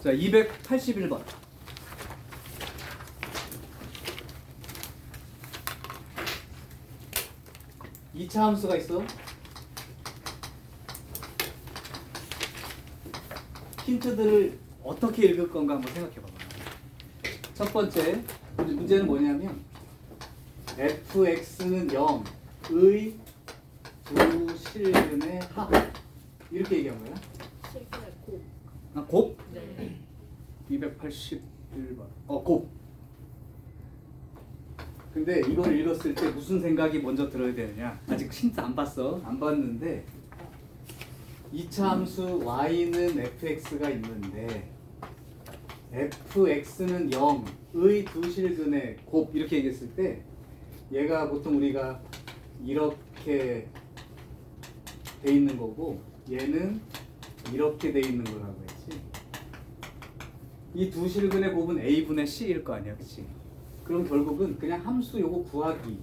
자, 281번. 이차 함수가 있어. 힌트들을 어떻게 읽을 건가 한번 생각해 봐봐. 첫 번째 문제는 뭐냐면 fx는 0의 두 실근의 합 이렇게 얘기한 거야. 실근의 곱. 아, 곱? 네. 281번. 곱. 근데 이걸 읽었을 때 무슨 생각이 먼저 들어야 되느냐? 아직 힌트 안 봤어. 안 봤는데 2차 함수 y는 fx가 있는데 fx는 0의 두 실근의 곱 이렇게 얘기했을 때 얘가 보통 우리가 이렇게 돼 있는 거고 얘는 이렇게 돼 있는 거라고 했지. 이 두 실근의 곱은 a분의 c일 거 아니야, 그치? 그럼 결국은 그냥 함수 요거 구하기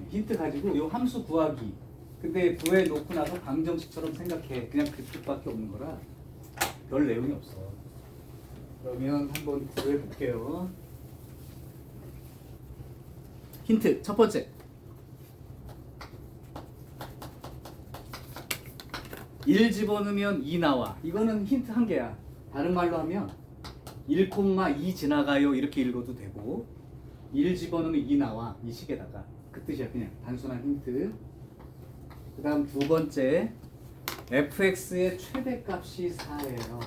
힌트 가지고 요 함수 구하기 근데 구해 놓고 나서 방정식처럼 생각해. 그냥 그 뜻밖에 없는 거라 별 내용이 없어. 그러면 한번 구해 볼게요. 힌트 첫 번째 1 집어넣으면 2 나와. 이거는 힌트 한 개야. 다른 말로 하면 1,2 지나가요 이렇게 읽어도 되고 1 집어넣으면 2 나와 이 식에다가 그 뜻이야. 그냥 단순한 힌트. 그 다음 두 번째 fx의 최대값이 4예요.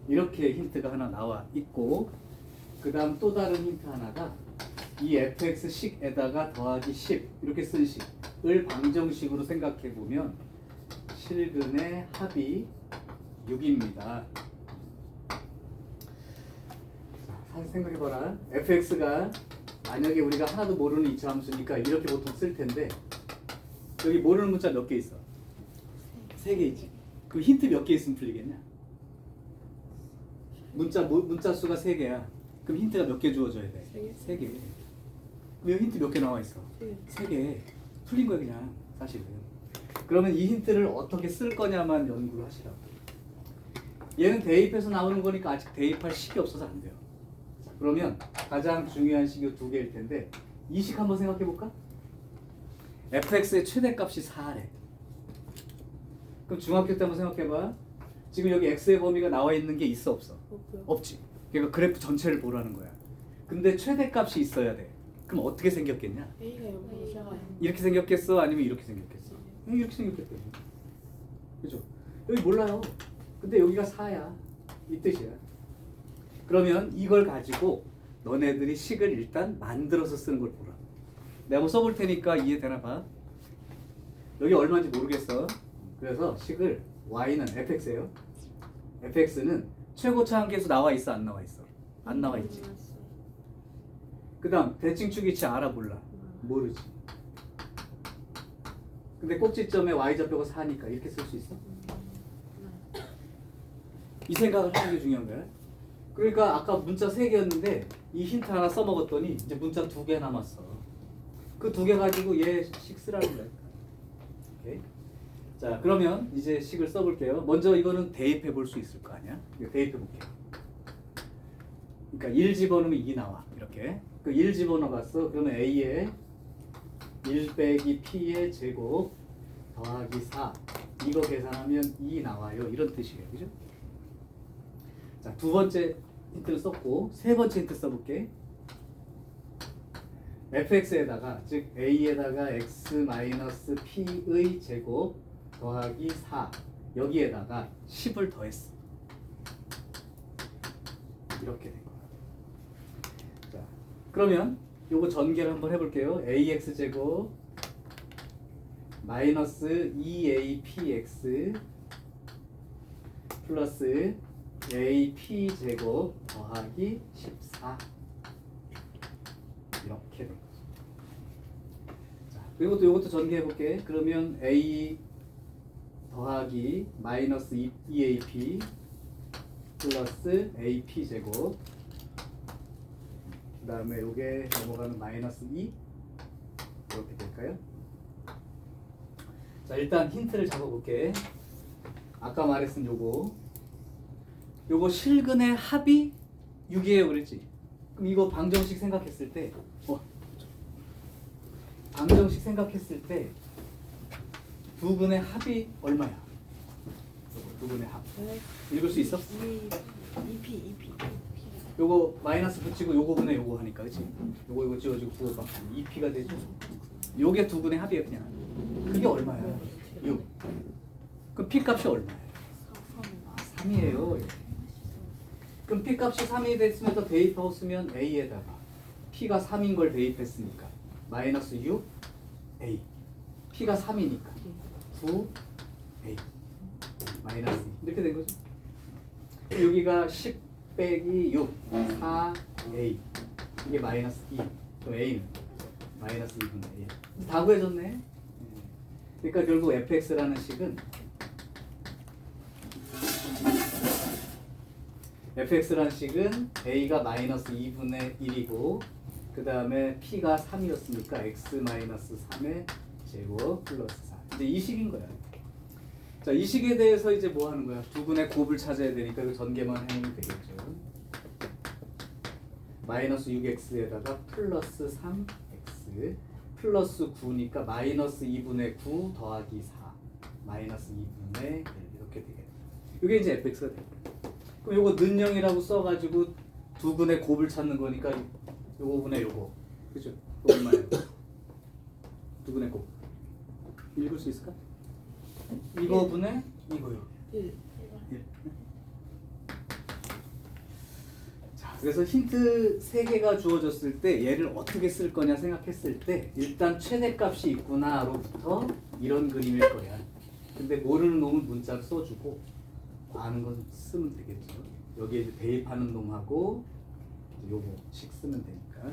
이렇게 힌트가 하나 나와 있고 그 다음 또 다른 힌트 하나가 이 fx식에다가 더하기 10 이렇게 쓴 식을 방정식으로 생각해 보면 실근의 합이 6입니다. 자, 생각해봐라. fx가 만약에 우리가 하나도 모르는 이차 함수니까 이렇게 보통 쓸 텐데 여기 모르는 문자 몇 개 있어? 3개 있지. 그럼 힌트 몇 개 있으면 풀리겠냐? 문자 수가 3개야. 그럼 힌트가 몇 개 주어져야 돼? 3개. 그럼 여기 힌트 몇 개 나와 있어? 3개. 풀린 거야 그냥 사실은. 그러면 이 힌트를 어떻게 쓸 거냐만 연구를 하시라고. 얘는 대입해서 나오는 거니까 아직 대입할 식이 없어서 안 돼요. 자, 그러면 가장 중요한 식이 두 개일 텐데 이 식 한번 생각해 볼까? fx의 최대값이 4래. 그럼 중학교 때 한번 생각해 봐. 지금 여기 x의 범위가 나와 있는 게 있어 없어? 없지. 그러니까 그래프 전체를 보라는 거야. 근데 최대값이 있어야 돼. 그럼 어떻게 생겼겠냐? A가 0보다 작아요. 이렇게 생겼겠어? 아니면 이렇게 생겼겠어? 이렇게 생겼겠대. 그죠? 여기 몰라요. 근데 여기가 4야. 이 뜻이야. 그러면 이걸 가지고 너네들이 식을 일단 만들어서 쓰는 걸 보라. 내가 한번 써볼 테니까 이해되나 봐. 여기 얼마인지 모르겠어. 그래서 식을 y는 fx예요. fx는 최고차 한계수 나와 있어 안 나와 있어? 안 나와 있지. 그 다음 대칭축이치 알아 몰라? 모르지. 근데 꼭지점에 y좌표가 4니까 이렇게 쓸 수 있어? 이 생각을 하는 게 중요한 거야. 그러니까 아까 문자 3개였는데 이 힌트 하나 써먹었더니 이제 문자 2개 남았어. 그 2개 가지고 얘 식 쓰라는 거야. 오케이? 자, 그러면 이제 식을 써볼게요. 먼저 이거는 대입해 볼 수 있을 거 아니야? 대입해 볼게요. 그러니까 1 집어넣으면 2 나와. 이렇게. 그 1 집어넣어봤어. 그러면 A에 1 빼기 P의 제곱 더하기 4 이거 계산하면 2 나와요. 이런 뜻이에요. 그죠? 자, 두 번째 힌트를 썼고 세 번째 힌트 써볼게. fx에다가 즉 a에다가 x-p의 제곱 더하기 4 여기에다가 10을 더했어. 이렇게 된 거야. 자, 그러면 요거 전개를 한번 해볼게요. ax 제곱 마이너스 2apx 플러스 AP 제곱 더하기 14 이렇게 된 거죠. 자, 그리고 또 이것도 전개해 볼게. 그러면 A 더하기 마이너스 2AP 플러스 AP 제곱 그 다음에 요게 넘어가면 마이너스 2 이렇게 될까요? 자, 일단 힌트를 잡아볼게. 아까 말했던 요거 실근의 합이 6이에요 그랬지? 그럼 이거 방정식 생각했을 때 방정식 생각했을 때 두 근의 합이 얼마야? 두 근의 합 읽을 수 있어? 2P 요거 마이너스 붙이고 요거 분의 요거 하니까 그치? 요거 지워지고 그거 막 2P가 되죠? 요게 두 근의 합이에요 그냥. 그게 얼마야? 6. 그럼 P 값이 얼마야? 3이에요. 그럼 P 값이 3이 됐으면 더 대입하고 쓰면 A에다가 P가 3인 걸 대입했으니까 마이너스 6 A. P가 3이니까 9 A 마이너스 2 이렇게 된 거죠. 여기가 10 빼기 6 4 A 이게 마이너스 2. 또 A는 마이너스 2분의 A. 다 구해졌네. 그러니까 결국 fx라는 식은 a가 마이너스 2분의 1이고 그 다음에 p가 3이었으니까 x 마이너스 3의 제곱 플러스 4. 이제 이 식인 거야. 자, 이 식에 대해서 이제 뭐 하는 거야? 두 분의 곱을 찾아야 되니까 이거 전개만 해놓으면 되겠죠. 마이너스 6x에다가 플러스 3x 플러스 9니까 마이너스 2분의 9 더하기 4 마이너스 2분의 1 이렇게 되겠다. 이게 이제 fx가 됩니다. 그럼 요거 는영이라고 써가지고 두 분의 곱을 찾는 거니까 요거 분의 요거 그죠? 요거 얼마예요? 두 분의 곱 읽을 수 있을까? 이거 분의 이거요. 1 자, 그래서 힌트 3개가 주어졌을 때 얘를 어떻게 쓸 거냐 생각했을 때 일단 최대값이 있구나로부터 이런 그림일 거야. 근데 모르는 놈은 문자를 써주고 아는 건 쓰면 되겠죠. 여기에 이제 대입하는 놈하고 요거씩 쓰면 되니까.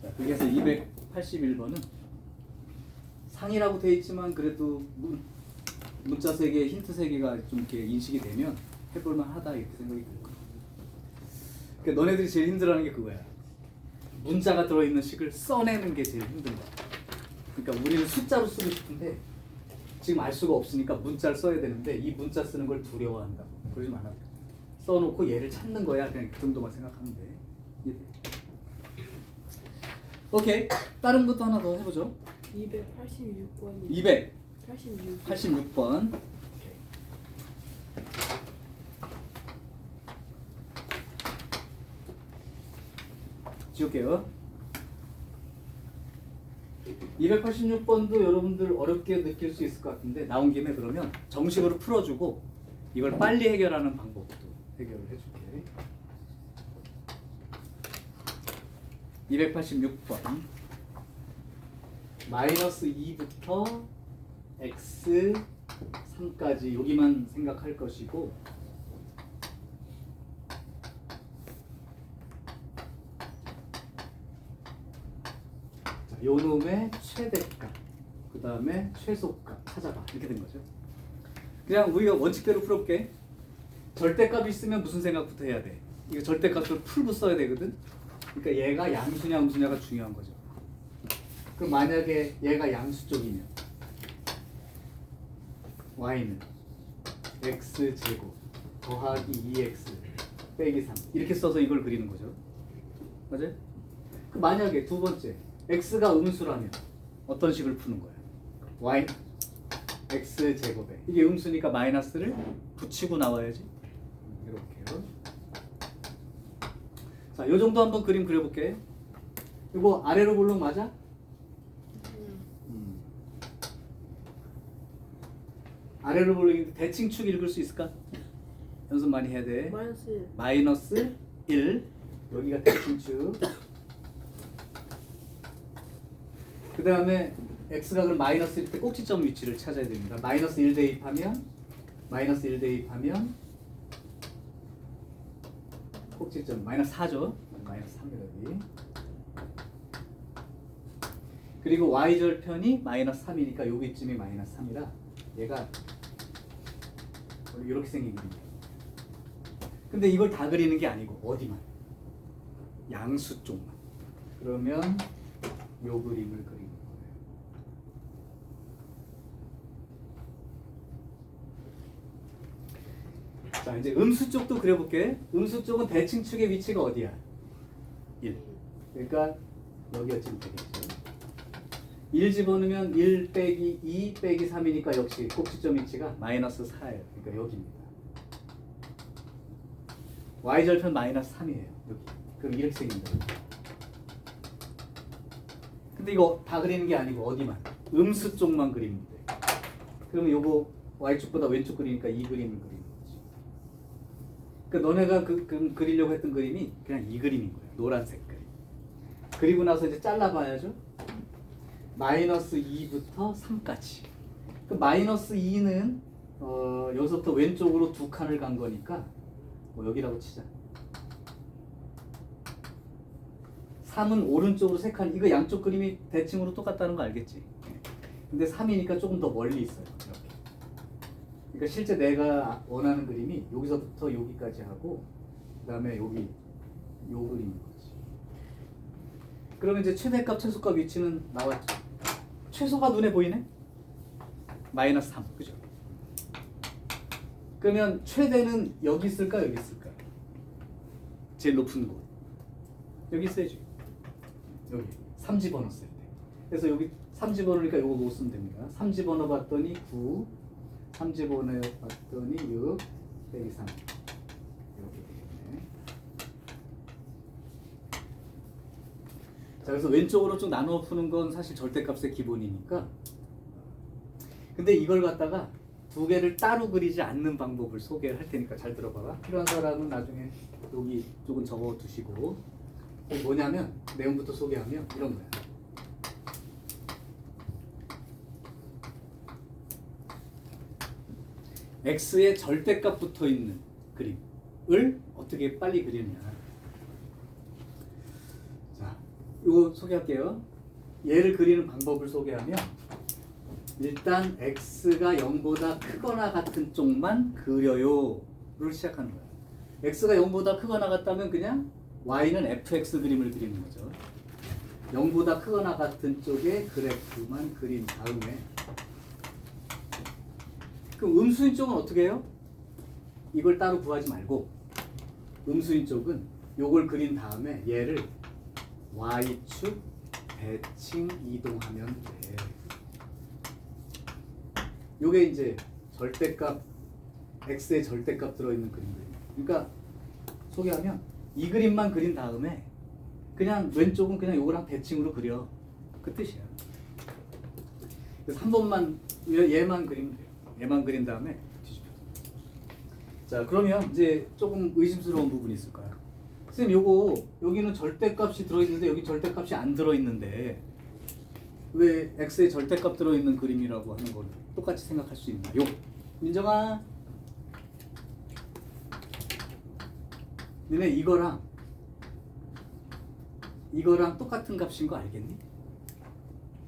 자, 그래서 281번은 상이라고 돼 있지만 그래도 문자 3개, 힌트 3개가 좀 이렇게 인식이 되면 해볼만 하다 이렇게 생각이 들 거야. 그러니까 너네들이 제일 힘들어하는 게 그거야. 문자가 들어있는 식을 써내는 게 제일 힘든 거야. 그러니까 우리는 숫자로 쓰고 싶은데 지금 알 수가 없으니까 문자를 써야 되는데 이 문자 쓰는 걸 두려워한다고. 그러지 말아. 써놓고 얘를 찾는 거야. 그냥 그 정도만 생각하면 돼. 이해돼? 오케이. 다른 것도 하나 더 해보죠. 286번이 286번. 지울게요. 286번도 여러분들 어렵게 느낄 수 있을 것 같은데 나온 김에 그러면 정식으로 풀어주고 이걸 빨리 해결하는 방법도 해결을 해줄게. 286번 마이너스 2부터 x 3까지 여기만 생각할 것이고 요 놈의 최대값 그 다음에 최소값 찾아봐 이렇게 된 거죠. 그냥 우리가 원칙대로 풀어볼게. 절대값이 있으면 무슨 생각부터 해야 돼? 이거 절대값을 풀고 써야 되거든. 그러니까 얘가 양수냐 음수냐가 중요한 거죠. 그럼 만약에 얘가 양수 쪽이면 y는 x제곱 더하기 2x 빼기 3 이렇게 써서 이걸 그리는 거죠. 맞아요? 그 만약에 두 번째 x가 음수라면 어떤 식을 푸는 거야? y x제곱에 이게 음수니까 마이너스를 붙이고 나와야지. 이렇게요. 자, 요 정도 한번 그림 그려볼게. 이거 아래로 볼록 맞아? 아래로 볼록인데 대칭축 읽을 수 있을까? 연습 많이 해야 돼. 마이너스 1 여기가 대칭축. 그 다음에 x가 그럼 마이너스 1때 꼭지점 위치를 찾아야 됩니다. 마이너스 1 대입하면 꼭지점 마이너스 4죠. 마이너스 3이 여기. 그리고 y절편이 마이너스 3이니까 여기쯤이 마이너스 3이라 얘가 이렇게 생긴 그림이에요. 근데 이걸 다 그리는 게 아니고 어디만? 양수 쪽만. 그러면 요 그림을 그리는 거예요. 자, 이제 음수 쪽도 그려볼게. 음수 쪽은 대칭축의 위치가 어디야? 1. 그러니까 여기가 지금 되겠죠. 1 집어넣으면 1 빼기 2 빼기 3이니까 역시 꼭지점 위치가 마이너스 4예요. 그러니까 여기입니다. y절편 마이너스 3이에요. 여기. 그럼 이렇게 생긴다. 근데 이거 다 그리는 게 아니고 어디만? 음수 쪽만 그리면 돼. 그러면 요거 y축보다 왼쪽 그리니까 이 그림을 그리는 거지. 그러니까 너네가 그리려고 했던 그림이 그냥 이 그림인 거야. 노란색 그림. 그리고 나서 이제 잘라봐야죠. 마이너스 2부터 3까지. 그 마이너스 2는 여기서부터 왼쪽으로 두 칸을 간 거니까 뭐 여기라고 치자. 3은 오른쪽으로 세 칸. 이거 양쪽 그림이 대칭으로 똑같다는 거 알겠지? 근데 3이니까 조금 더 멀리 있어요. 이렇게. 그러니까 실제 내가 원하는 그림이 여기서부터 여기까지 하고 그 다음에 여기 요 그림인 거지. 그러면 이제 최대값, 최소값 위치는 나왔죠. 최소가 눈에 보이네? 마이너스 3, 그죠? 그러면 최대는 여기 있을까, 여기 있을까? 제일 높은 곳. 여기 있어야지. 여기 3 집어넣었을 때. 그래서 여기 3 집어넣으니까 이거 못 쓰면 됩니다. 3 집어넣어봤더니 9, 3 집어넣어봤더니 6, 빼기 3. 이렇게 되겠네. 자, 그래서 왼쪽으로 좀 나누어 푸는 건 사실 절대값의 기본이니까. 근데 이걸 갖다가 두 개를 따로 그리지 않는 방법을 소개를 할 테니까 잘 들어봐라. 필요한 사람은 나중에 여기 쪽은 적어 두시고. 뭐냐면 내용부터 소개하면 이런 거야. x의 절대값 붙어 있는 그림을 어떻게 빨리 그리느냐. 자, 이거 소개할게요. 얘를 그리는 방법을 소개하면 일단 x가 0보다 크거나 같은 쪽만 그려요를 시작하는 거야. x가 0보다 크거나 같다면 그냥 y는 fx 그림을 그리는 거죠. 0보다 크거나 같은 쪽의 그래프만 그린 다음에 그럼 음수인 쪽은 어떻게 해요? 이걸 따로 구하지 말고 음수인 쪽은 요걸 그린 다음에 얘를 y축 대칭 이동하면 돼. 요게 이제 절대값 x의 절대값 들어있는 그림이에요. 그러니까 소개하면 이 그림만 그린 다음에 그냥 왼쪽은 그냥 요거랑 대칭으로 그려. 그 뜻이야. 그래서 한 번만 얘만 그리면 돼요. 얘만 그린 다음에 뒤집혀. 자, 그러면 이제 조금 의심스러운 부분이 있을 거야. 선생님, 요거 여기는 절대값이 들어있는데 여기 절대값이 안 들어있는데 왜 x의 절대값 들어있는 그림이라고 하는 걸 똑같이 생각할 수 있나요? 민정아, 너네 이거랑 똑같은 값인 거 알겠니?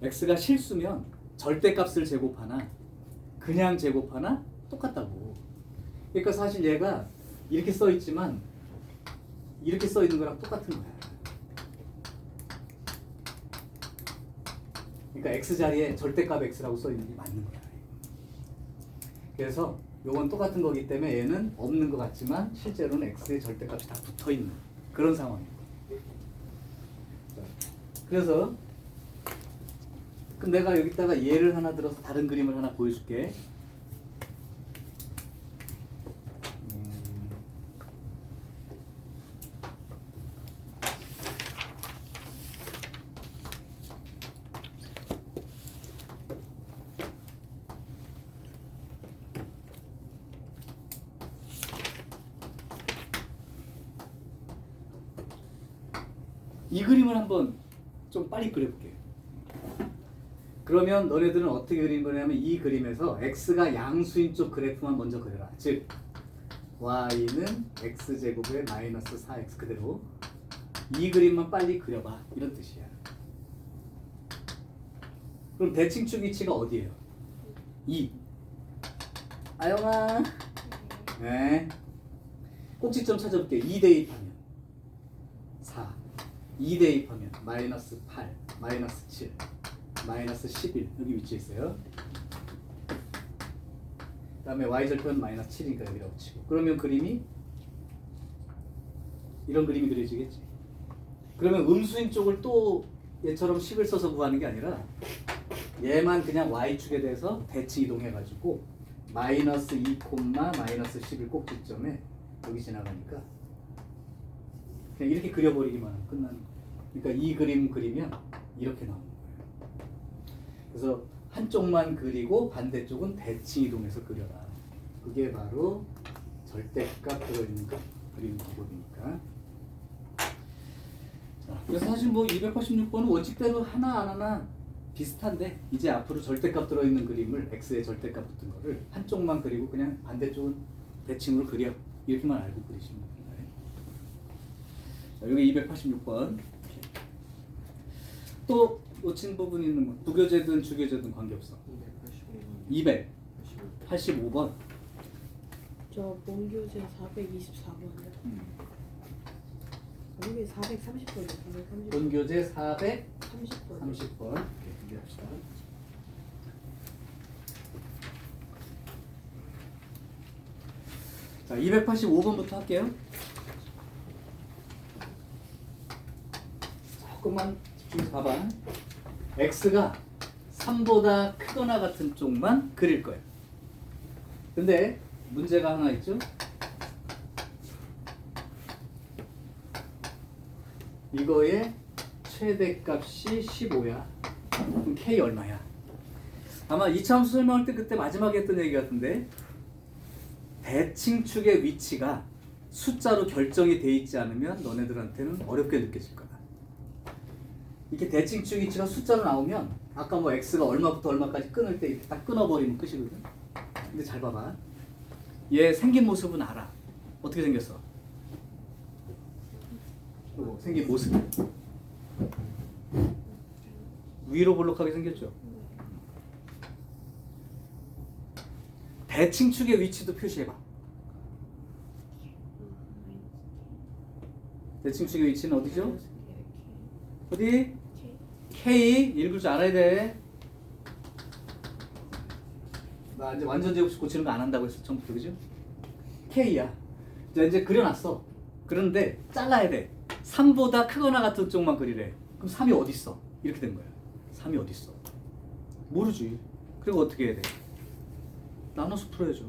x가 실수면 절대값을 제곱하나 그냥 제곱하나 똑같다고. 그러니까 사실 얘가 이렇게 써 있지만 이렇게 써 있는 거랑 똑같은 거야. 그러니까 x 자리에 절대값 x라고 써 있는 게 맞는 거야. 그래서 요건 똑같은 거기 때문에 얘는 없는 것 같지만 실제로는 x의 절대값이 다 붙어 있는 그런 상황이에요. 그래서 그럼 내가 여기다가 얘를 하나 들어서 다른 그림을 하나 보여줄게. 이 그림을 한번 좀 빨리 그려볼게요. 그러면 너네들은 어떻게 그리는 거냐면 이 그림에서 x가 양수인 쪽 그래프만 먼저 그려라. 즉 y는 x제곱에 마이너스 4x 그대로 이 그림만 빨리 그려봐. 이런 뜻이야. 그럼 대칭축 위치가 어디예요? 2. 아영아. 네. 꼭지점 찾아볼게. 2 대입하면 4. 2 대입하면 마이너스 8, 마이너스 7, 마이너스 11 여기 위치에 있어요. 그다음에 y절편 마이너스 7이니까 여기다 붙이고. 그러면 그림이 이런 그림이 그려지겠지. 그러면 음수인 쪽을 또 얘처럼 10을 써서 구하는 게 아니라 얘만 그냥 y축에 대해서 대칭 이동해가지고 마이너스 2, 마이너스 11 꼭지점에 여기 지나가니까 그냥 이렇게 그려버리기만 하면 끝나는 거예요. 그러니까 이 그림 그리면 이렇게 나오는 거예요. 그래서 한쪽만 그리고 반대쪽은 대칭 이동해서 그려라. 그게 바로 절대값 들어있는 그림 방법이니까. 자, 그래서 사실 뭐 286번은 원칙대로 하나 안 하나 비슷한데 이제 앞으로 절대값 들어있는 그림을 x의 절대값 붙은 거를 한쪽만 그리고 그냥 반대쪽은 대칭으로 그려. 이렇게만 알고 그리시면 됩니다. 자, 여기 286번. 또 놓친 부분이 있는 거. 부교재든 주교재든 관계없어. 285번. 저 본교재 424번이요. 이게 430번이요. 본교재 30번. 430번. 이렇게 준비합시다. 자, 285번부터 할게요. 조금만 집중해서 봐봐. x가 3보다 크거나 같은 쪽만 그릴 거예요. 근데 문제가 하나 있죠. 이거의 최대값이 15야. 그럼 k 얼마야? 아마 이차함수 설명할 때 그때 마지막에 했던 얘기 같은데 대칭축의 위치가 숫자로 결정이 돼 있지 않으면 너네들한테는 어렵게 느껴질 거다. 이렇게 대칭축 위치가 숫자로 나오면 아까 뭐 x가 얼마부터 얼마까지 끊을 때 이렇게 딱 끊어버리면 끝이거든. 근데 잘 봐봐. 얘 생긴 모습은 알아. 어떻게 생겼어? 생긴 모습. 위로 볼록하게 생겼죠. 대칭축의 위치도 표시해봐. 대칭축의 위치는 어디죠? 어디? K. 읽을 줄 알아야 돼. 나 이제 완전 제곱식 고치는 거 안 한다고 했어 처음부터. 그죠? K야. 이제 그려놨어. 그런데 잘라야 돼. 3보다 크거나 같은 쪽만 그리래. 그럼 3이 어디 있어? 이렇게 된 거야. 3이 어디 있어? 모르지. 그리고 어떻게 해야 돼? 나눠서 풀어야죠.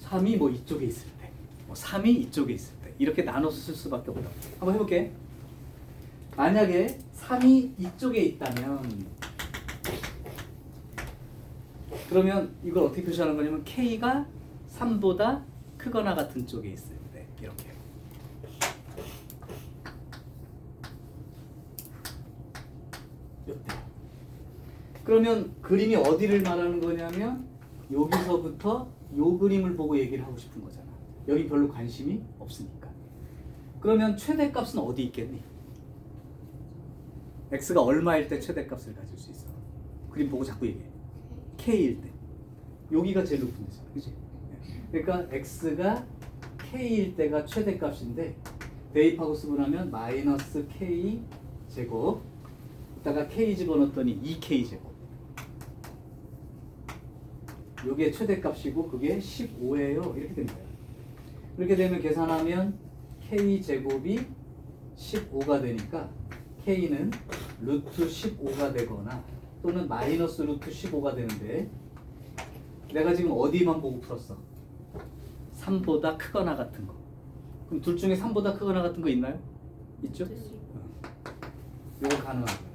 3이 뭐 이쪽에 있을 때, 뭐 3이 이쪽에 있을 때 이렇게 나눠서 쓸 수밖에 없다. 한번 해볼게. 만약에 3이 이쪽에 있다면 그러면 이걸 어떻게 표시하는 거냐면 K가 3보다 크거나 같은 쪽에 있을 때 이렇게. 이때. 그러면 그림이 어디를 말하는 거냐면 여기서부터 요 그림을 보고 얘기를 하고 싶은 거잖아. 여기 별로 관심이 없으니까. 그러면 최대값은 어디 있겠니? x가 얼마일 때 최대값을 가질 수 있어? 그림 보고 자꾸 얘기해. k일 때. 여기가 제일 높은 데잖아. 그치? 그러니까 x가 k일 때가 최대값인데 대입하고 쓰고 나면 마이너스 k 제곱 이따가 k 집어넣었더니 2k 제곱. 요게 최대값이고 그게 15예요. 이렇게 됩니다. 이렇게 되면 계산하면 k 제곱이 15가 되니까 k는 루트 15가 되거나 또는 마이너스 루트 15가 되는데 내가 지금 어디만 보고 풀었어? 3보다 크거나 같은 거. 그럼 둘 중에 3보다 크거나 같은 거 있나요? 있죠? 이거 가능한 거예요.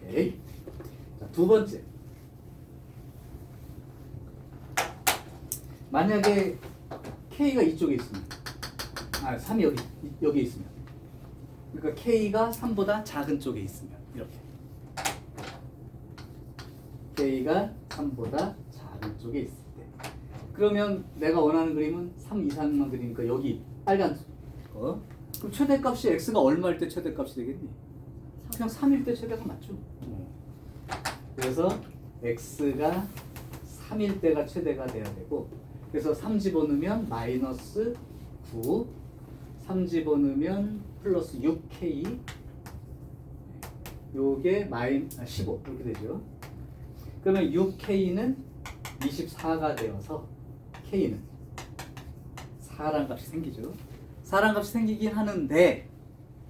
오케이. 자, 두 번째. 만약에 K가 이쪽에 있으면 3이 여기 있으면 그러니까 K가 3보다 작은 쪽에 있으면 이렇게 K가 3보다 작은 쪽에 있을 때 그러면 내가 원하는 그림은 3 이상만 그리니까 여기 빨간 거 그럼 최대값이 X가 얼마일 때 최대값이 되겠니? 그냥 3일 때 최대가 맞죠? 그래서 X가 3일 때가 최대가 돼야 되고 그래서 3 집어넣으면 마이너스 9 3 집어넣으면 플러스 6K 요게 15 이렇게 되죠. 그러면 6K는 24가 되어서 K는 4란 값이 생기죠. 4란 값이 생기긴 하는데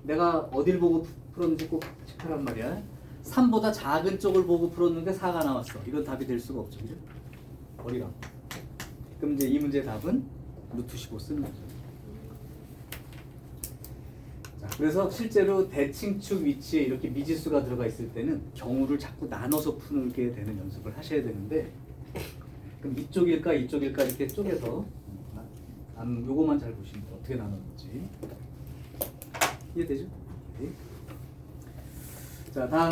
내가 어딜 보고 풀었는지 꼭 체크하란 말이야. 3보다 작은 쪽을 보고 풀었는데 4가 나왔어. 이건 답이 될 수가 없죠. 그죠? 어디가? 그럼 이제 이 문제 답은 루트 15 쓰는 거죠. 자, 그래서 실제로 대칭축 위치에 이렇게 미지수가 들어가 있을 때는 경우를 자꾸 나눠서 푸게 되는 연습을 하셔야 되는데, 그럼 이쪽일까 이쪽일까 이렇게 쪼개서 요거만 잘 보시면 돼요. 어떻게 나눴는지 이해되죠? 네. 자, 다음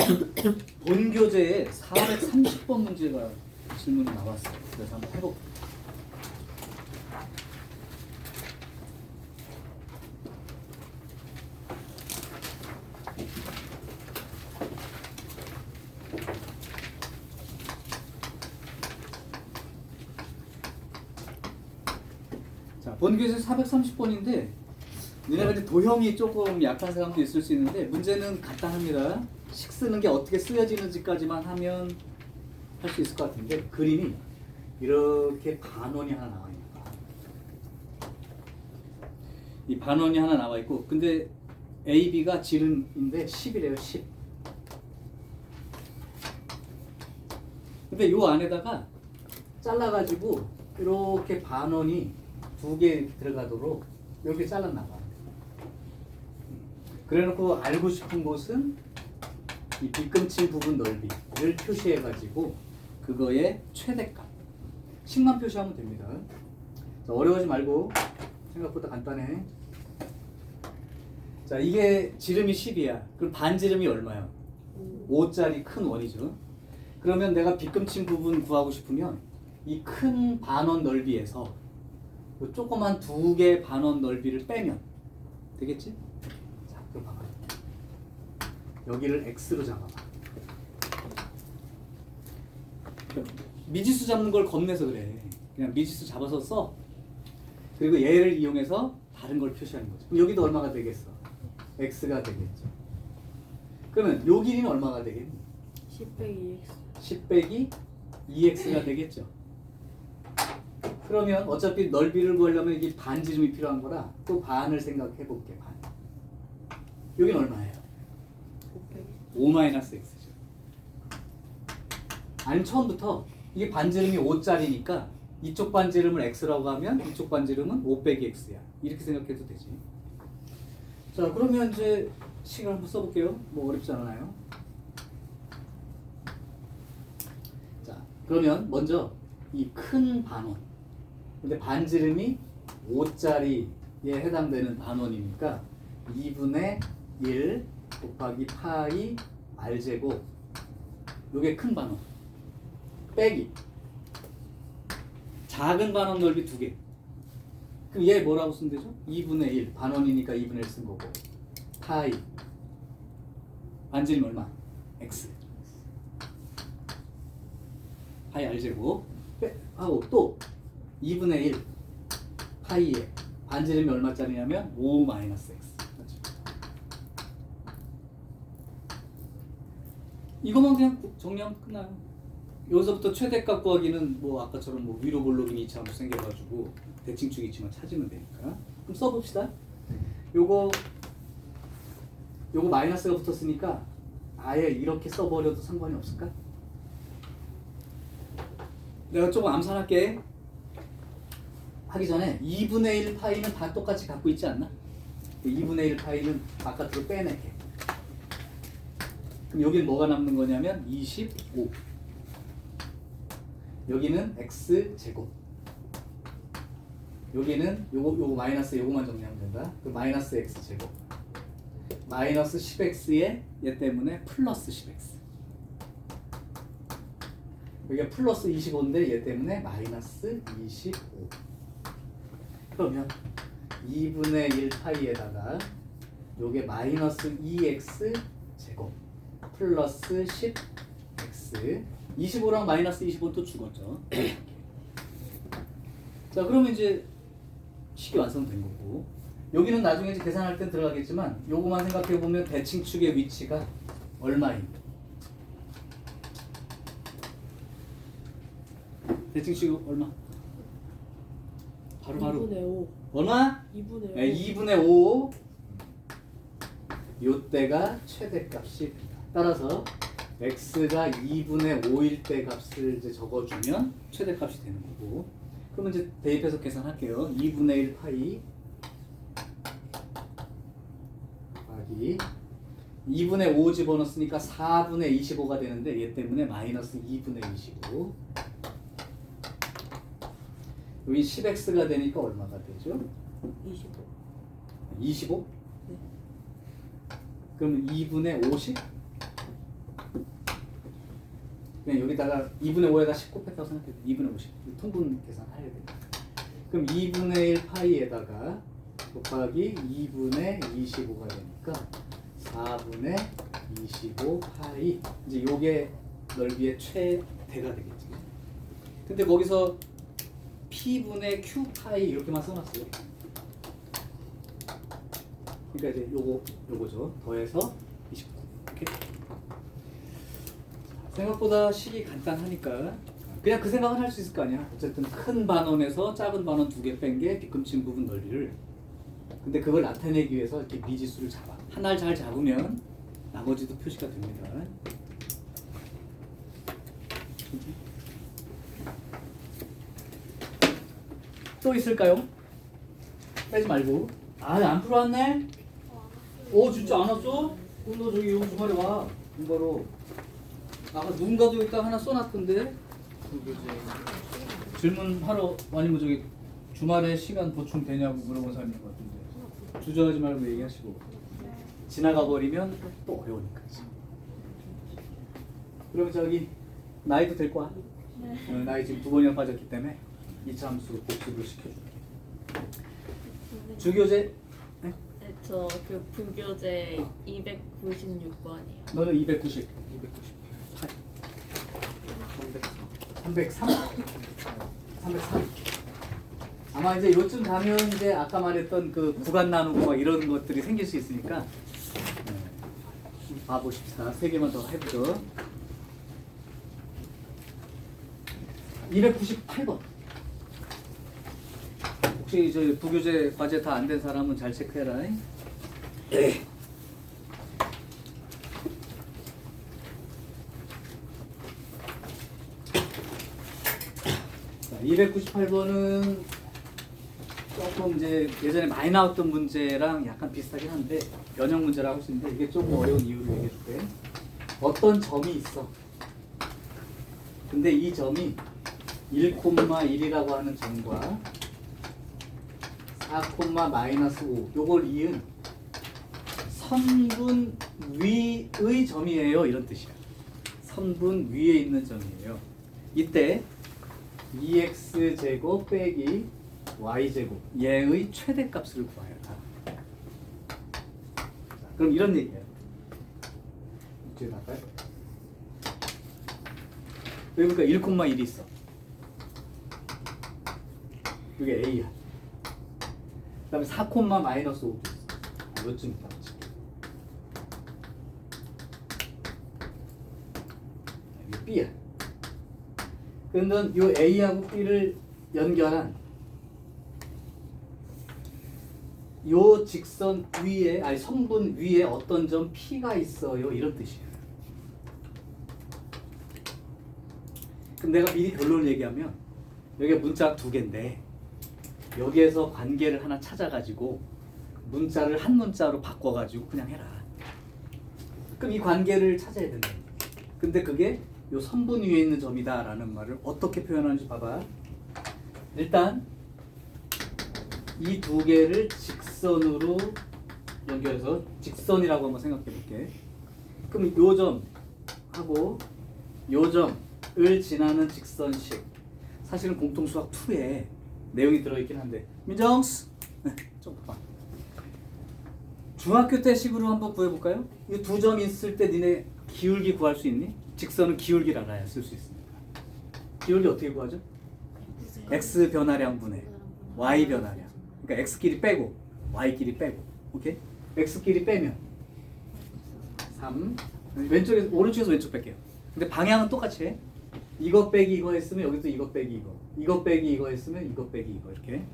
본 교재에 430번 문제가 질문이 나왔어요. 그래서 한번 해볼게요. 자, 본 교재 430번인데 니네가 이제 도형이 조금 약한 사람도 있을 수 있는데 문제는 간단합니다. 식 쓰는 게 어떻게 쓰여지는지까지만 하면 할 수 있을 것 같은데 그림이 이렇게 반원이 하나 나와 있는 거야. 이 반원이 하나 나와 있고 근데 A, B가 지름인데 10이래요. 10. 근데 요 안에다가 잘라가지고 이렇게 반원이 2개 들어가도록 이렇게 잘랐나봐. 그래놓고 알고 싶은 곳은 이 빗금칠 부분 넓이를 표시해가지고 그거의 최대값 식만 표시하면 됩니다. 자, 어려워하지 말고 생각보다 간단해. 자, 이게 지름이 10이야. 그럼 반지름이 얼마야? 5짜리 큰 원이죠. 그러면 내가 빗금친 부분 구하고 싶으면 이 큰 반원 넓이에서 조그만 2개 반원 넓이를 빼면 되겠지? 자, 그럼 봐봐. 여기를 X로 잡아봐. 미지수 잡는 걸 겁내서 그래. 그냥 미지수 잡아서 써. 그리고 얘를 이용해서 다른 걸 표시하는 거죠. 그럼 여기도 얼마가 되겠어? X가 되겠죠. 그러면 요 길이는 얼마가 되겠니? 10 빼기 2x. 10 빼기 2x가 되겠죠. 그러면 어차피 넓이를 구하려면 이게 반지름이 필요한 거라 또 반을 생각해 볼게. 반. 여기는 얼마예요? 5-x죠. 아니면 처음부터 이게 반지름이 5짜리니까 이쪽 반지름을 x라고 하면 이쪽 반지름은 5 빼기 x야. 이렇게 생각해도 되지. 자, 그러면 이제 식을 한번 써볼게요. 뭐 어렵지 않아요. 자, 그러면 먼저 이 큰 반원. 근데 반지름이 5짜리에 해당되는 반원이니까 2분의 1 곱하기 파이 r제곱 요게 큰 반원 빼기 작은 반원 넓이 2개. 그럼 얘 뭐라고 쓰면 되죠? 2분의 1 반원이니까 2분의 1 쓴 거고 파이 반지름 얼마? x 파이 r제곱 하고 또 2분의 1 파이에 반지름이 얼마짜리냐면 5-x. 이것만 그냥 정리하면 끝나요. 여기서부터 최대값 구하기는 뭐 아까처럼 뭐 위로 볼록인 이차함수 생겨가지고 대칭축 이치만 찾으면 되니까. 그럼 써봅시다. 요거 마이너스가 붙었으니까 아예 이렇게 써버려도 상관이 없을까? 내가 조금 암산할게. 하기 전에 2분의 1 파이는 다 똑같이 갖고 있지 않나? 2분의 1 파이는 바깥으로 빼낼게. 그럼 여기는 뭐가 남는 거냐면 25. 여기는 x제곱. 여기는 요거 마이너스 요거만 정리하면 된다. 그 마이너스 x제곱. 마이너스 10x에 얘 때문에 플러스 10x. 여기가 플러스 25인데 얘 때문에 마이너스 25. 그러면 2분의 1 파이에다가 요게 마이너스 2x 제곱 플러스 10x 25랑 마이너스 25는 또 죽었죠. 자, 그러면 이제 식이 완성된 거고 여기는 나중에 이제 계산할 때 들어가겠지만 요거만 생각해 보면 대칭축의 위치가 얼마인 대칭식 얼마? 바로 2분의 5. 얼마? 2분의 5. 네, 2분의 5. 요때가 최대값이 된다. 따라서 x가 2분의 5일 때 값을 이제 적어주면 최대값이 되는 거고. 그러면 이제 대입해서 계산할게요. 2분의 1 파이 곱하기 2분의 5 집어넣었으니까 4분의 25가 되는데 얘 때문에 마이너스 2분의 25. 여기 10x가 되니까 얼마가 되죠? 25. 25? 네. 그럼 2분의 50? 그냥 여기다가 2분의 5에다 10 곱했다고 생각해요. 2분의 50. 통분 계산해야 돼요. 그럼 2분의 1 파이에다가 곱하기 2분의 25가 되니까 4분의 25 파이. 이제 요게 넓이의 최대가 되겠지. 근데 거기서 P분의 Q 파이 이렇게만 써놨어요. 그러니까 이제 요거죠. 더해서 29. 이렇게. 생각보다 식이 간단하니까 그냥 그 생각은 할 수 있을 거 아니야. 어쨌든 큰 반원에서 작은 반원 2개 뺀 게 빗금친 부분 넓이를. 근데 그걸 나타내기 위해서 이렇게 미지수를 잡아. 하나를 잘 잡으면 나머지도 표시가 됩니다. 또 있을까요? 빼지 말고. 아, 안 풀어왔네? 진짜 안 왔어? 그럼 너 저기 요 주말에 와. 이거로. 아까 누군가도 일단 하나 써놨던데. 질문하러 아니면 저기 주말에 시간 보충 되냐고 물어본 사람인 것 같은데. 주저하지 말고 얘기하시고. 지나가 버리면 또 어려우니까. 그럼 저기 나이도 될 거야. 나이 지금 2번이나 빠졌기 때문에 이차함수 복습을 시켜줄게. 주교재? 네? 네, 저 그 부교재 296번이요. 너는 290. 298. 303. 303. 아마 이제 요쯤 가면 이제 아까 말했던 그 구간 나누고 막 이런 것들이 생길 수 있으니까 봐보십시다. 3개만 더 해보죠. 298번. 혹시 저 부교재 과제 다 안 된 사람은 잘 체크해라. 자, 298번은 조금 이제 예전에 많이 나왔던 문제랑 약간 비슷하긴 한데 변형 문제라고 할 수 있는데 이게 조금 어려운 이유를 얘기해 줄게. 어떤 점이 있어. 근데 이 점이 1,1이라고 하는 점과 4,-5 요걸 이은 선분 위의 점이에요. 이런 뜻이야. 선분 위에 있는 점이에요. 이때 2x제곱 빼기 y제곱 얘의 최대값을 구하여라. 자, 그럼 이런 얘기예요. 이쪽에 갈까요? 여기 보니까 1,1이 있어. 이게 a야. 그 다음에 4,-5도 있어. 요쯤 있다. 이게 b야. 그러면 이 a하고 b를 연결한 요 직선 위에, 아니 선분 위에 어떤 점 P가 있어요. 이런 뜻이에요. 그럼 내가 미리 결론을 얘기하면 여기가 문자 2개인데 여기에서 관계를 하나 찾아가지고 문자를 한 문자로 바꿔가지고 그냥 해라. 그럼 이 관계를 찾아야 된다. 근데 그게 요 선분 위에 있는 점이다 라는 말을 어떻게 표현하는지 봐봐. 일단 이 2개를 직선으로 연결해서 직선이라고 한번 생각해 볼게. 그럼 요 점하고 요 점을 지나는 직선식, 사실은 공통수학 2에 내용이 들어있긴 한데 민정스 좀 봐. 중학교 때 식으로 한번 구해볼까요? 이 2점 있을 때 니네 기울기 구할 수 있니? 직선은 기울기를 알아야 쓸 수 있습니다. 기울기 어떻게 구하죠? x 변화량 분의 y 변화량. 그러니까 x끼리 빼고 y끼리 빼고. 오케이? x끼리 빼면 3. 왼쪽에서 오른쪽에서 왼쪽 뺄게요. 근데 방향은 똑같이 해. 이거 빼기 이거 했으면 여기도 이거 빼기 이거 빼기 이거 했으면 이거 빼기 이거 이렇게.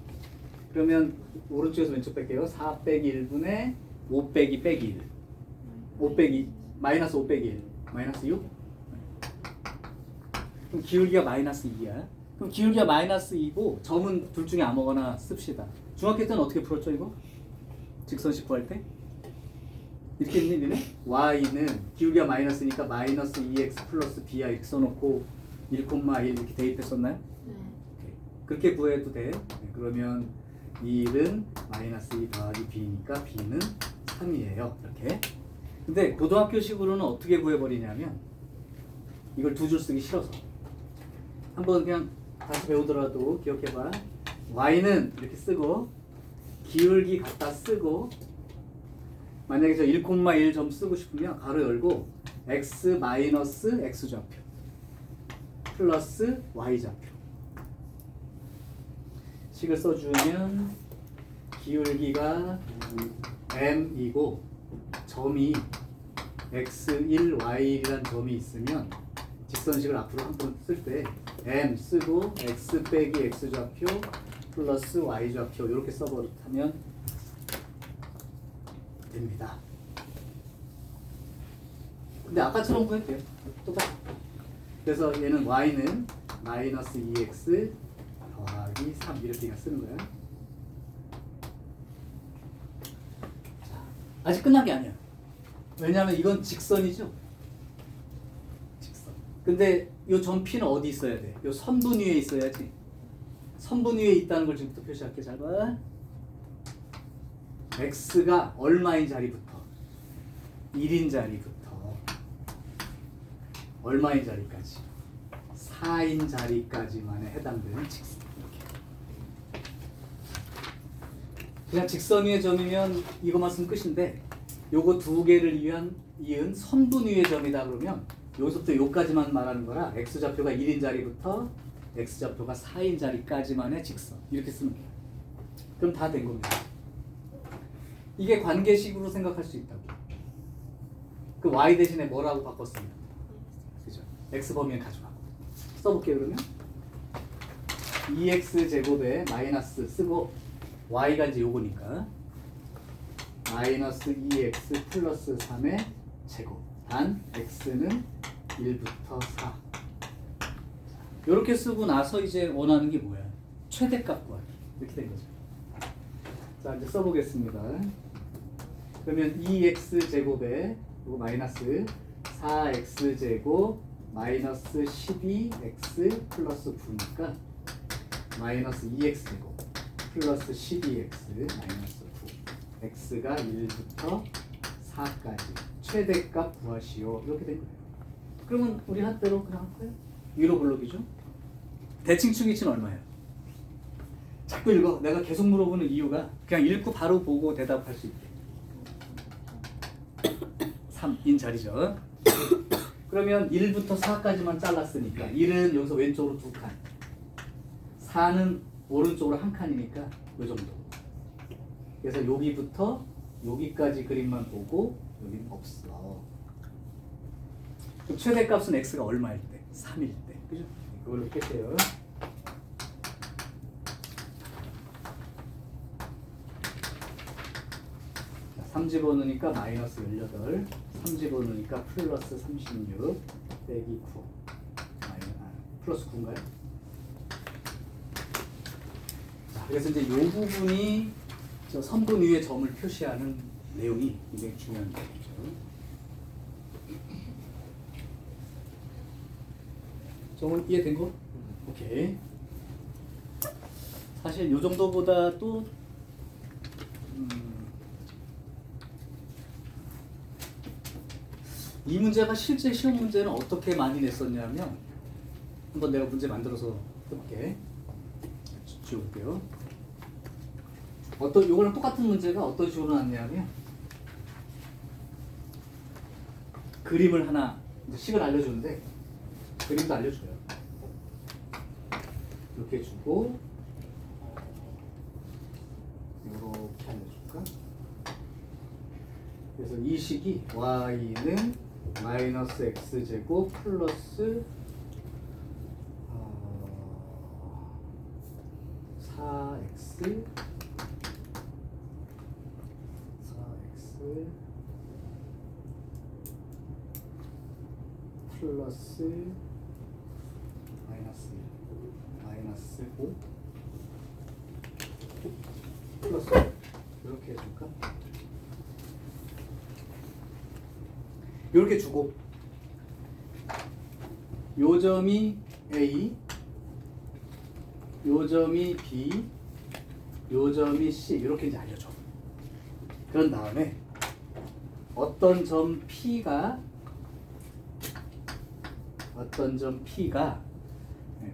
그러면 오른쪽에서 왼쪽 뺄게요. 4 빼기 1분의 5 빼기 빼기 1. 5 빼기 마이너스 5 빼기 1 마이너스 6. 그럼 기울기가 마이너스 2야. 그럼 기울기가 마이너스 2고 점은 둘 중에 아무거나 씁시다. 중학교 때는 어떻게 풀었죠 이거? 직선식 구할 때? 이렇게 했니 니네? y는 기울기가 마이너스니까 마이너스 2x 플러스 b야 이렇게 써놓고 1,1 이렇게 대입했었나요? 네. 오케이. 그렇게 구해도 돼. 네, 그러면 1은 마이너스 2 더하기 b니까 b는 3이에요. 이렇게. 근데 고등학교식으로는 어떻게 구해버리냐면 이걸 두 줄 쓰기 싫어서 한번 그냥 다시 배우더라도 기억해봐. y는 이렇게 쓰고 기울기 갖다 쓰고 만약에 저 1,1 점 쓰고 싶으면 가로 열고 x 마이너스 x좌표 플러스 y좌표 식을 써주면 기울기가 m이고 점이 x1, y1이라는 점이 있으면 직선식을 앞으로 한 번 쓸 때 m 쓰고 x 빼기 x좌표 플러스 y좌표 이렇게 써버리면 됩니다. 근데 아까처럼 구해도 돼요. 똑같아. 그래서 얘는 y는 마이너스 2x 더하기 3 이렇게 그냥 쓰는 거야. 자, 아직 끝난 게 아니야. 왜냐하면 이건 직선이죠. 직선. 근데 이 점 P는 어디 있어야 돼? 이 선분 위에 있어야지. 선분 위에 있다는 걸 지금부터 표시할게. 잘 봐. x가 얼마인 자리부터 1인 자리부터 얼마인 자리까지 4인 자리까지만에 해당되는 직선. 이렇게. 그냥 직선 위의 점이면 이것만 쓰면 끝인데 요거 두 개를 이은 선분 위의 점이다 그러면 여기서부터 요까지만 말하는 거라 x좌표가 1인 자리부터 x좌표가 4인 자리까지만의 직선 이렇게 쓰면 돼요. 그럼 다 된 겁니다. 이게 관계식으로 생각할 수 있다고. 그 y 대신에 뭐라고 바꿨습니다. 그죠? x 범위에 가져가고. 써볼게요 그러면. 2x 제곱에 마이너스 쓰고 y가 이제 요거니까 마이너스 2x 플러스 3의 제곱 단 x는 1부터 4. 이렇게 쓰고 나서 이제 원하는 게 뭐야? 최대값 구하기. 이렇게 된 거죠. 자 이제 써보겠습니다. 그러면 2x 제곱에 이거 마이너스 4x 제곱 마이너스 12x 플러스 9니까 마이너스 2x 제곱 플러스 12x 마이너스 9 x가 1부터 4까지 최대값 구하시오. 이렇게 된 거예요. 그러면 우리 한대로 그냥 할 거예요. 위로 블록이죠. 대칭 위치는 얼마예요? 자꾸 읽어. 내가 계속 물어보는 이유가 그냥 읽고 바로 보고 대답할 수 있게. 3인 자리죠. 그러면 1부터 4까지만 잘랐으니까 1은 여기서 왼쪽으로 2칸 4는 오른쪽으로 1칸이니까 요 정도. 그래서 여기부터 여기까지 그림만 보고 여기는 없어. 그럼 최대값은 x가 얼마일 때? 3일 때. 그죠? 그걸로 깼어요. 자, 3 집어넣으니까 마이너스 18 3 집어넣으니까 플러스 36 빼기 9 플러스 9인가요? 자, 그래서 이제 이 부분이 저 선분 위에 점을 표시하는 내용이 굉장히 중요한 거죠. 점은 이해된 거? 오케이. 사실 이 정도보다 또 이 문제가 실제 시험 문제는 어떻게 많이 냈었냐면 한번 내가 문제 만들어서 해볼게. 지워볼게요. 요거랑 똑같은 문제가 어떤 식으로 났냐면 그림을 하나 식을 알려주는데 그림도 알려줘요. 이렇게 주고 이렇게 알려줄까? 그래서 이 식이 y는 마이너스 x제곱 플러스 4x 플러스 마이너스 5 플러스 이렇게 해줄까? 이렇게 주고 요 점이 A, 요 점이 B, 요 점이 C 이렇게 이제 알려줘. 그런 다음에 어떤 점 P가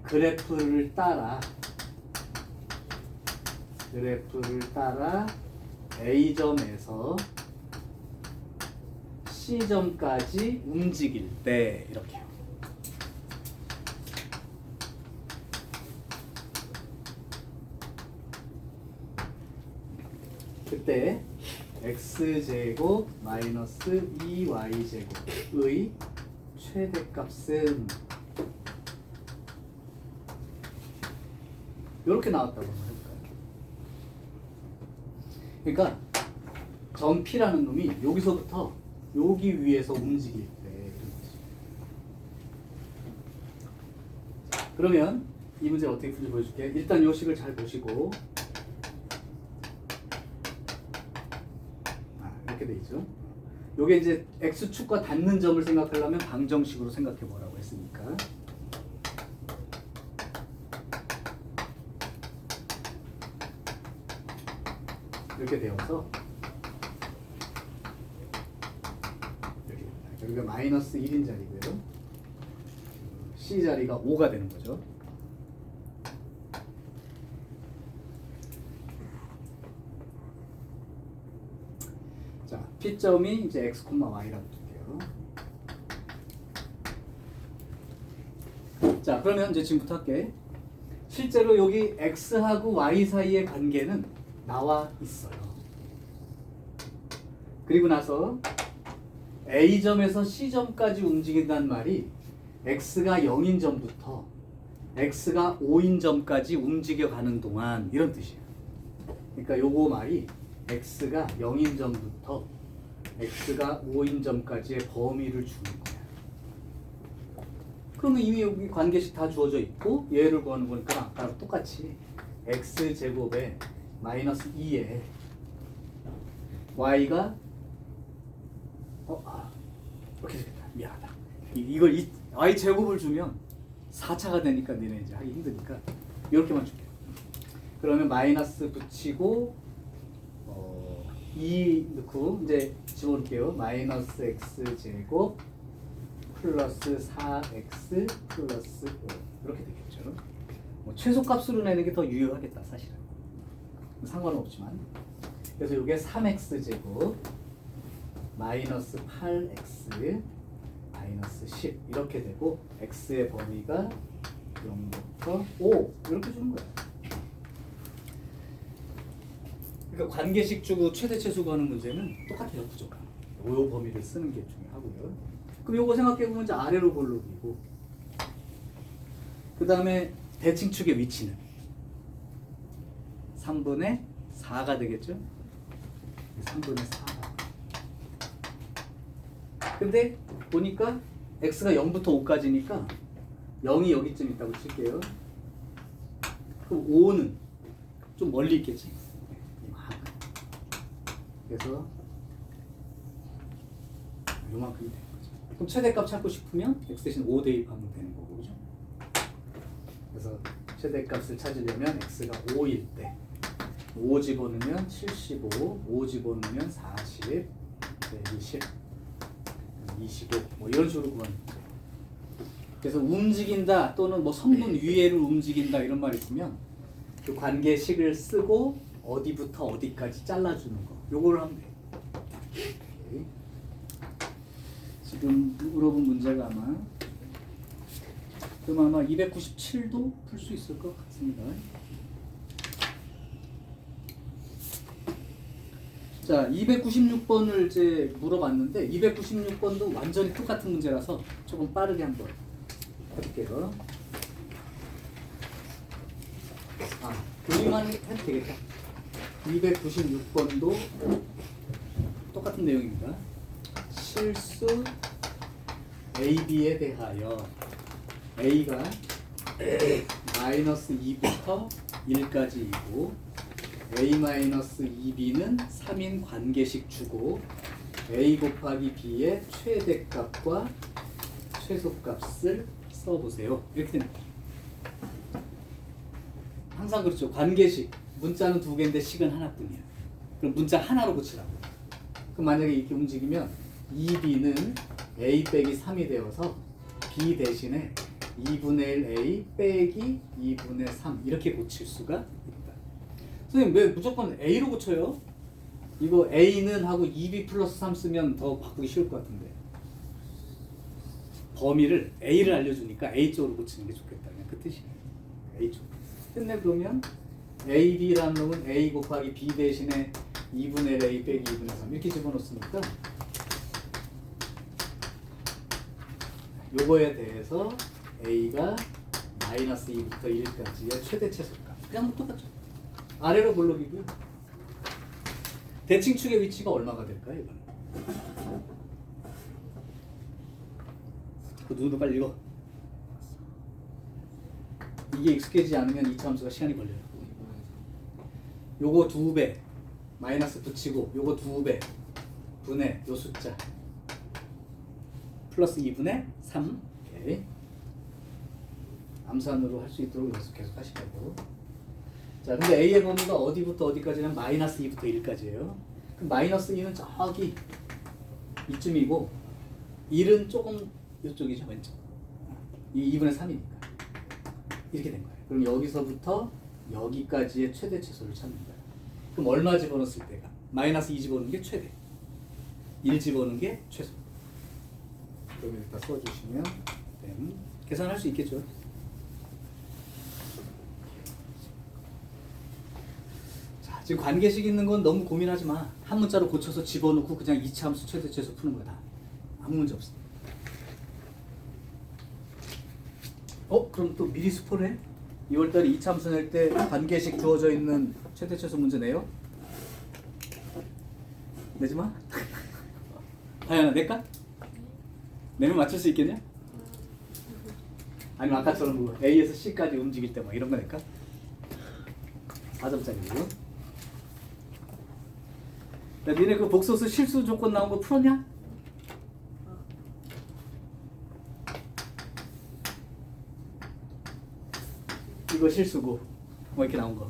그래프를 따라 A점에서 C점까지 움직일 때 이렇게요. 그때 x제곱 마이너스 2y제곱의 최대값은 이렇게 나왔다고 해볼까요? 그러니까 점 P라는 놈이 여기서부터 여기 위에서 움직일 때 이런 거지. 자, 그러면 이 문제 어떻게 풀지 보여줄게. 일단 요 식을 잘 보시고 이렇게 돼 있죠. 요게 이제 x축과 닿는 점을 생각하려면 방정식으로 생각해 보라고 했으니까 이렇게 되어서 이렇게 됩니다. 여기가 마이너스 1인 자리고요. C 자리가 5가 되는 거죠. 자, P점이 이제 x, y라고 둘게요. 자, 그러면 이제 지금부터 할게. 실제로 여기 x하고 y 사이의 관계는 나와 있어요. 그리고 나서 A점에서 C점까지 움직인다는 말이 x가 0인 점부터 x가 5인 점까지 움직여가는 동안 이런 뜻이에요. 그러니까 요거 말이 x가 0인 점부터 x가 5인 점까지의 범위를 주는 거야. 그러면 이미 여기 관계식 다 주어져 있고 얘를 구하는 거니까 아까랑 똑같이 x제곱에 마이너스 2에 y가 이렇게 되겠다. 미안하다. 이걸 y제곱을 주면 4차가 되니까 너네 이제 하기 힘드니까 이렇게만 줄게요. 그러면 마이너스 붙이고 2 넣고 이제 집어넣을게요. 마이너스 x제곱 플러스 4x 플러스 5 이렇게 되겠죠. 뭐 최소값으로 내는 게 더 유효하겠다 사실은. 상관은 없지만. 그래서 이게 3x제곱 마이너스 8x 마이너스 10 이렇게 되고 x의 범위가 0부터 5 이렇게 주는 거예요. 그러니까 관계식 주고 최대최소 구하는 문제는 똑같아요. 구조가. 요 범위를 쓰는 게 중요하고요. 그럼 요거 생각해보면 이제 아래로 볼록이고 그 다음에 대칭축의 위치는 3분의 4가 되겠죠? 3분의 4. 근데 보니까 x가 0부터 5까지니까 0이 여기쯤 있다고 칠게요. 그럼 5는 좀 멀리 있겠지? 그래서 요만큼이 되는 거죠. 그럼 최대값 찾고 싶으면 x 대신 5 대입하면 되는 거고, 그죠? 그래서 최대값을 찾으려면 x가 5일 때 5 집어넣으면 75, 5 집어넣으면 40, 20, 25 뭐 이런 식으로 구하는 거죠. 그래서 움직인다 또는 뭐 성분 위에를 움직인다 이런 말 있으면 그 관계식을 쓰고 어디부터 어디까지 잘라주는 거 요거를 하면 돼요. 오케이. 지금 물어본 문제가 아마 그럼 아마 297도 풀 수 있을 것 같습니다. 자, 296번을 이제 물어봤는데 296번도 완전히 똑같은 문제라서 조금 빠르게 한번 해볼게요. 그림만 해도 되겠다. 296번도 똑같은 내용입니다. 실수 AB에 대하여 A가 마이너스 2부터 1까지이고 A-2B는 3인 관계식 주고 A 곱하기 B의 최대값과 최소값을 써보세요. 이렇게 됩니다. 항상 그렇죠. 관계식. 문자는 두 개인데 식은 하나뿐이야. 그럼 문자 하나로 고치라고. 그럼 만약에 이렇게 움직이면 2B는 A 빼기 3이 되어서 B 대신에 2분의 1 A 빼기 2분의 3 이렇게 고칠 수가 있다. 선생님 왜 무조건 A로 고쳐요? 이거 A는 하고 2B 플러스 3 쓰면 더 바꾸기 쉬울 것 같은데. 범위를 A를 알려주니까 A 쪽으로 고치는 게 좋겠다. 그냥 그 뜻이에요. A 쪽. 끝내 보면 AB라는 놈은 A 곱하기 B 대신에 2분의 1 A 빼기 2분의 3 이렇게 집어넣습니까? 요거에 대해서 A가 마이너스 2부터 1까지의 최대 최소값 그냥 뭐 똑같죠. 아래로 볼록이고요. 대칭축의 위치가 얼마가 될까요? 이거는 그 누구도 빨리 읽어. 이게 익숙해지지 않으면 이차 함수가 시간이 걸려요. 요거 2배 마이너스 붙이고 요거 2배 분의 요 숫자 플러스 2분의 3 오케이. 암산으로 할 수 있도록 계속 하시라고. 자, 근데 A의 범위가 어디부터 어디까지냐면 마이너스 2부터 1까지예요. 그럼 마이너스 2는 저기 이쯤이고 1은 조금 이쪽이죠, 왼쪽. 이 2분의 3이니까 이렇게 된 거예요. 그럼 여기서부터 여기까지의 최대 최소를 찾는 거예요. 그럼 얼마 집어넣었을 때가? 마이너스 2 집어넣는 게 최대, 1 집어넣는 게 최소. 그럼 일단 써주시면 계산할 수 있겠죠. 자, 지금 관계식 있는 건 너무 고민하지 마. 한 문자로 고쳐서 집어넣고 그냥 이차 함수 최대 최소 푸는 거야. 다. 아무 문제 없어. 그럼 또 미리 스포를 해? 2월달에 2차 함수 낼 때 관계식 주어져 있는 최대 최소 문제 내요? 내지 마. 다현아 낼까? 내면 맞출 수 있겠냐? 아니면 아까처럼 뭐 A에서 C까지 움직일 때 막 이런 거 낼까? 4점짜리고. 야, 니네 그 복소수 실수 조건 나온 거 풀었냐? 이거 실수고 뭐 이렇게 나온 거.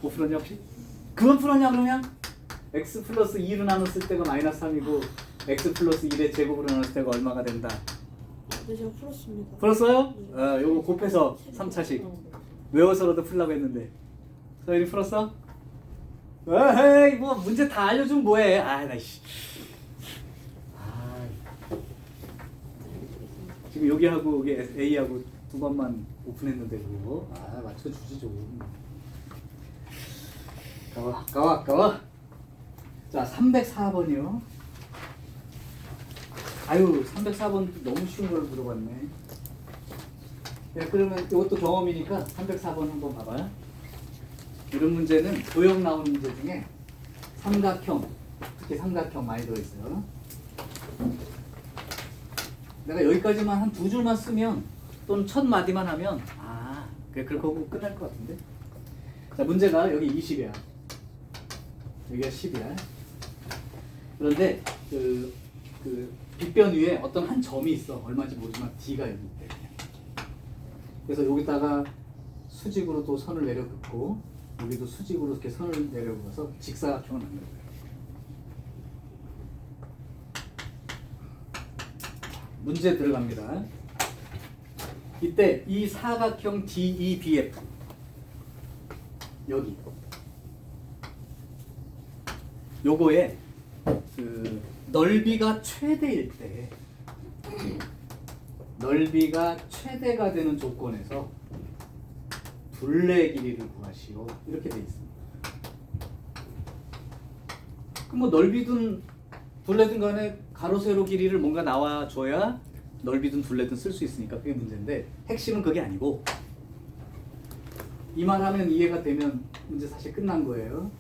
뭐 풀었냐 혹시? 그건 풀었냐 그러면? x 플러스 2로 나눴을 때가 마이너스 3이고 x 플러스 1의 제곱으로 나눴을 때가 얼마가 된다? 네, 제가 풀었습니다. 풀었어요? 요거 곱해서 3차식 외워서라도 풀려고 했는데 서율이 풀었어? 에이 뭐 문제 다 알려주면 뭐해. 나이씨. 지금 여기하고 여기 A하고 두 번만 오픈했는데 그거 맞춰주지 좀. 아까워. 자 304번이요. 아유 304번 너무 쉬운 걸 물어봤네. 그러면 이것도 경험이니까 304번 한번 봐봐요. 이런 문제는 도형 나오는 문제 중에 삼각형, 특히 삼각형 많이 들어있어요. 내가 여기까지만 한 두 줄만 쓰면 또는 첫 마디만 하면 그렇게 하고 끝날 것 같은데. 자 문제가 여기 20이야. 여기가 10이야. 그런데 그 빗변 위에 어떤 한 점이 있어. 얼마인지 모르지만 D가 여기 있대. 그래서 여기다가 수직으로 또 선을 내려 긋고 여기도 수직으로 이렇게 선을 내려 긋어서 직사각형을 만든 거예요. 문제 들어갑니다. 이때 이 사각형 DEBF 여기 요거에 그 넓이가 최대일 때 넓이가 최대가 되는 조건에서 둘레 길이를 구하시오 이렇게 돼 있습니다. 그럼 뭐 넓이든 둘레든 간에 가로 세로 길이를 뭔가 나와줘야 넓이든 둘레든 쓸 수 있으니까 그게 문제인데 핵심은 그게 아니고 이 말 하면 이해가 되면 문제 사실 끝난 거예요.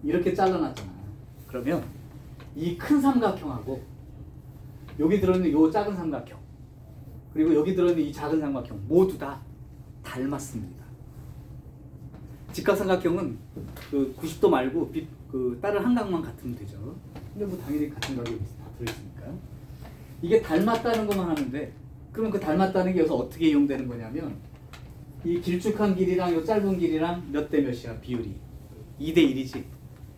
이렇게 잘라놨잖아. 그러면 이 큰 삼각형하고 여기 들어있는 이 작은 삼각형 그리고 여기 들어있는 이 작은 삼각형 모두 다 닮았습니다. 직각삼각형은 그 90도 말고 그 다른 한 각만 같으면 되죠. 근데 뭐 당연히 같은 각이 다 들어있으니까 이게 닮았다는 것만 하면 돼. 그러면 그 닮았다는 게 여기서 어떻게 이용되는 거냐면 이 길쭉한 길이랑 이 짧은 길이랑 몇 대 몇이야 비율이 2대 1이지.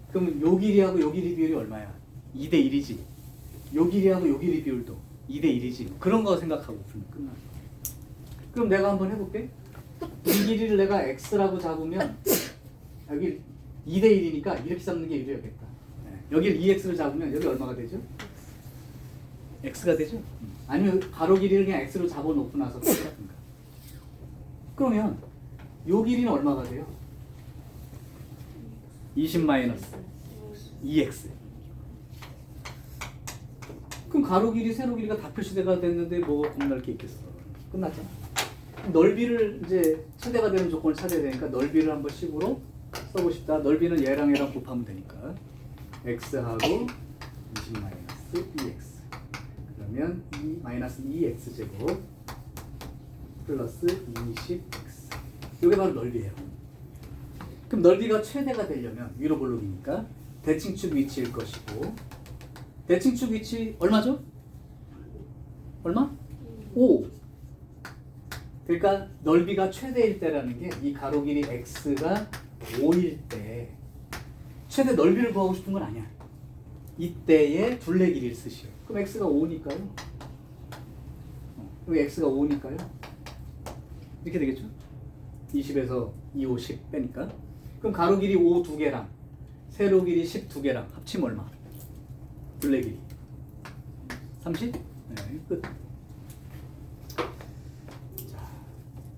그러면 요 길이하고 요 길이 비율이 얼마야? 2대 1이지. 요 길이하고 요 길이 비율도 2대 1이지. 그런 거 생각하고 풀면 끝나. 그럼 내가 한번 해볼게. 이 길이를 내가 x라고 잡으면 여기 2대 1이니까 이렇게 잡는 게 유리하겠다. 여기를 2x를 잡으면 여기 얼마가 되죠? x가 되죠? 아니면 가로 길이를 그냥 x로 잡아놓고 나서 똑같은가. 그러면 요 길이는 얼마가 돼요? 20 마이너스 2x. 그럼 가로 길이, 세로 길이가 다 표시대가 됐는데 뭐가 겁날 게 있겠어. 끝났잖아. 넓이를 이제 최대가 되는 조건을 찾아야 되니까 넓이를 한번 식으로 써보고 싶다. 넓이는 얘랑 얘랑 곱하면 되니까 x하고 20 마이너스 2x 그러면 2 마이너스 2x 제곱 플러스 20x 이게 바로 넓이에요. 그럼 넓이가 최대가 되려면 위로 볼록이니까 대칭축 위치일 것이고 대칭축 위치 얼마죠? 얼마? 5. 그러니까 넓이가 최대일 때라는 게 이 가로 길이 x가 5일 때 최대 넓이를 구하고 싶은 건 아니야. 이때의 둘레 길이를 쓰시오. 그럼 x가 5니까요. 그럼 x가 5니까요. 이렇게 되겠죠? 20에서 2, 5, 10 빼니까. 그럼 가로 길이 5 2개랑 세로 길이 10 2개랑 합치면 얼마? 둘레 길이 30? 네, 끝. 자,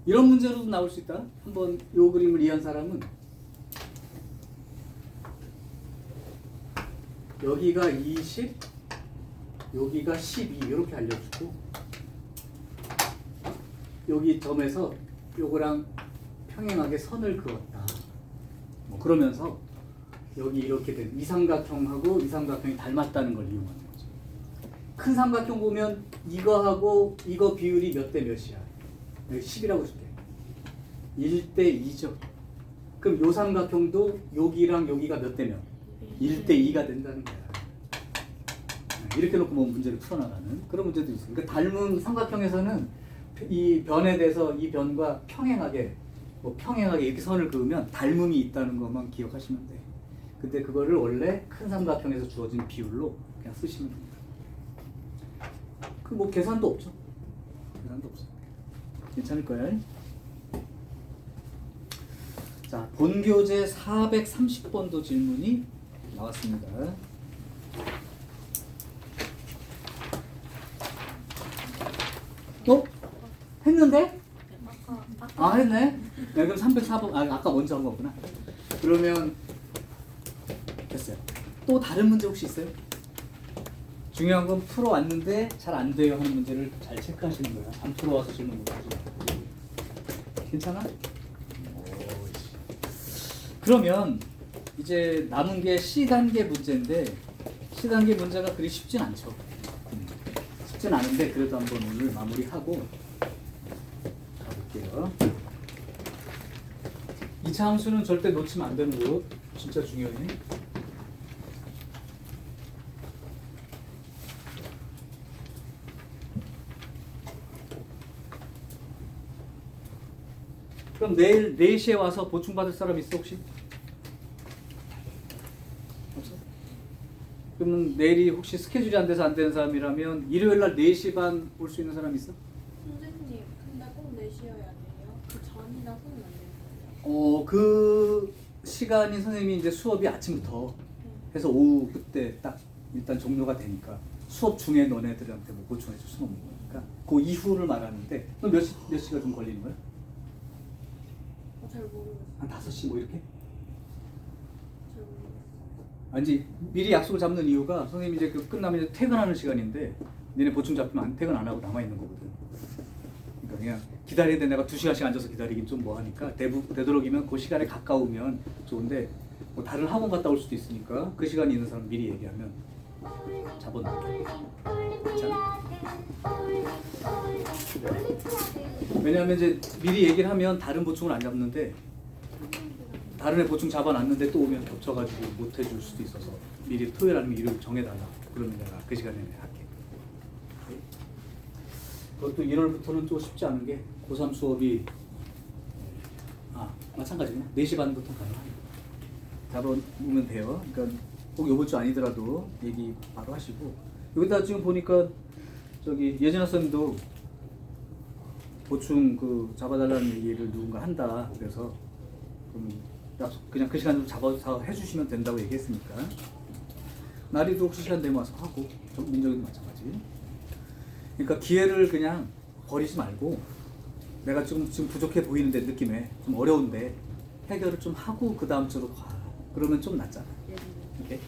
이런 문제로도 나올 수 있다. 한번 이 그림을 이해한 사람은 여기가 20, 여기가 12 이렇게 알려주고 여기 점에서 요거랑 평행하게 선을 그었다. 뭐 그러면서 여기 이렇게 된 이 삼각형하고 이 삼각형이 닮았다는 걸 이용하는 거죠. 큰 삼각형 보면 이거하고 이거 비율이 몇 대 몇이야? 여기 10이라고 줄게. 1대 2죠. 그럼 요 삼각형도 여기랑 여기가 몇 대 몇? 1대 2가 된다는 거야. 이렇게 놓고 뭐 문제를 풀어나가는 그런 문제도 있어요. 그러니까 닮은 삼각형에서는 이 변에 대해서 이 변과 평행하게 이렇게 선을 그으면 닮음이 있다는 것만 기억하시면 돼. 근데 그거를 원래 큰 삼각형에서 주어진 비율로 그냥 쓰시면 됩니다. 그 뭐 계산도 없죠. 계산도 없어. 괜찮을 거야. 자, 본교재 430번도 질문이 나왔습니다. 했는데? 했네? 네, 그럼 304번, 아까 먼저 한 거구나. 그러면 됐어요. 또 다른 문제 혹시 있어요? 중요한 건 풀어왔는데 잘 안 돼요 하는 문제를 잘 체크하시는 거야. 안 풀어와서 질문 못 하지. 괜찮아? 그러면 이제 남은 게 C단계 문제인데 C단계 문제가 그리 쉽진 않죠. 쉽진 않은데 그래도 한번 오늘 마무리하고 가볼게요. 2차 함수는 절대 놓치면 안 되는 거 진짜 중요해. 그럼 내일 4시에 와서 보충받을 사람 있어 혹시? 없어? 그러면 내일이 혹시 스케줄이 안 돼서 안 되는 사람이라면 일요일 날 4시 반 올 수 있는 사람 있어? 선생님, 근데 꼭 4시여야 돼요? 그 전이나 후는 안 되는 거예요? 그 시간이 선생님이 이제 수업이 아침부터 해서 오후 그때 딱 일단 종료가 되니까 수업 중에 너네들한테 뭐 보충해 줄 수는 없는 거니까 그 이후를 말하는데 너 몇 시가 좀 걸리는 거야? 잘 모르겠어요. 한 5시 뭐 이렇게? 잘 모르겠어요. 아니 미리 약속을 잡는 이유가 선생님이 이제 그 끝나면 이제 퇴근하는 시간인데 니네 보충 잡히면 퇴근 안 하고 남아 있는 거거든. 그러니까 그냥 기다리야 돼. 내가 2시간씩 앉아서 기다리긴 좀 뭐하니까 되도록이면 그 시간에 가까우면 좋은데 뭐 다른 학원 갔다 올 수도 있으니까 그 시간이 있는 사람 미리 얘기하면 잡아놓게. 왜냐하면 이제 미리 얘기를 하면 다른 보충을 안 잡는데 다른 애 보충 잡아놨는데 또 오면 겹쳐가지고 못 해줄 수도 있어서 미리 토요일 아니면 일요일 정해달라. 그러면 내가 그 시간에 할게. 그것도 1월부터는 좀 쉽지 않은 게 고3 수업이 마찬가지구나. 4시 반부터 가능합니다. 잡아오면 돼요. 그러니까 꼭 요번 주 아니더라도 얘기 바로 하시고 여기다 지금 보니까 저기 예진아 선생님도 보충 그 잡아달라는 얘기를 누군가 한다. 그래서 그냥 그 시간 좀 잡아서 해주시면 된다고 얘기했으니까 나리도 혹시 시간 되면 와서 하고 민정이도 마찬가지. 그러니까 기회를 그냥 버리지 말고 내가 지금 부족해 보이는데 느낌에 좀 어려운데 해결을 좀 하고 그 다음 주로 가. 그러면 좀 낫잖아. 이렇게.